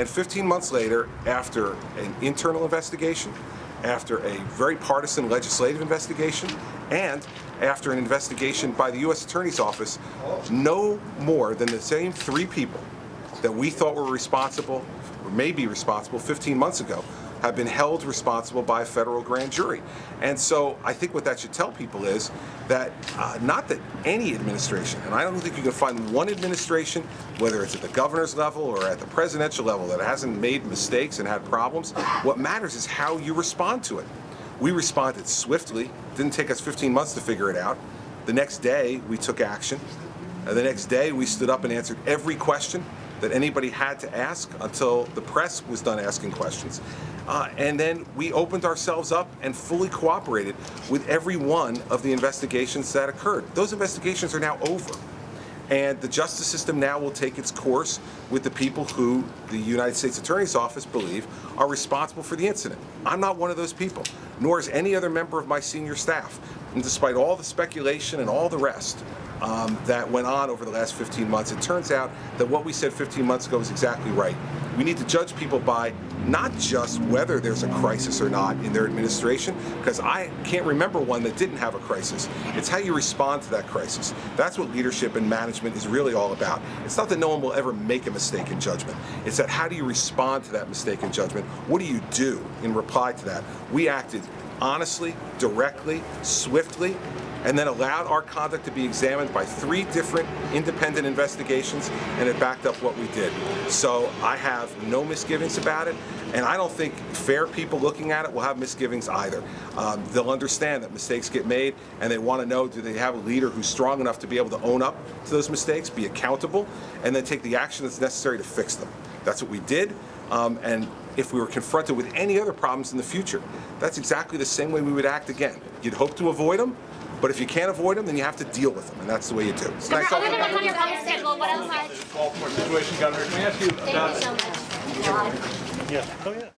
And 15 months later, after an internal investigation, after a very partisan legislative investigation, and after an investigation by the U.S. Attorney's Office, no more than the same 3 people that we thought were responsible, or may be responsible 15 months ago, have been held responsible by a federal grand jury. And so I think what that should tell people is that not that any administration, and I don't think you can find one administration, whether it's at the governor's level or at the presidential level, that hasn't made mistakes and had problems. What matters is how you respond to it. We responded swiftly. It didn't take us 15 months to figure it out. The next day, we took action. And the next day, we stood up and answered every question that anybody had to ask until the press was done asking questions. And then we opened ourselves up and fully cooperated with every one of the investigations that occurred. Those investigations are now over. And the justice system now will take its course with the people who the United States Attorney's Office believe are responsible for the incident. I'm not one of those people, nor is any other member of my senior staff. And despite all the speculation and all the rest that went on over the last 15 months, it turns out that what we said 15 months ago is exactly right. We need to judge people by not just whether there's a crisis or not in their administration, because I can't remember one that didn't have a crisis. It's how you respond to that crisis. That's what leadership and management is really all about. It's not that no one will ever make a mistake in judgment. It's that how do you respond to that mistake in judgment? What do you do in reply to that? We acted honestly, directly, swiftly, and then allowed our conduct to be examined by 3 different independent investigations, and it backed up what we did. So I have no misgivings about it, and I don't think fair people looking at it will have misgivings either. They'll understand that mistakes get made, and they want to know, do they have a leader who's strong enough to be able to own up to those mistakes, be accountable, and then take the action that's necessary to fix them. That's what we did, and if we were confronted with any other problems in the future, that's exactly the same way we would act again. You'd hope to avoid them, but if you can't avoid them, then you have to deal with them, and that's the way you do. Other than what's on your comment schedule, what else? Baltimore situation, Governor. Can I ask you about? Thank you so much. Yeah. Oh, yeah.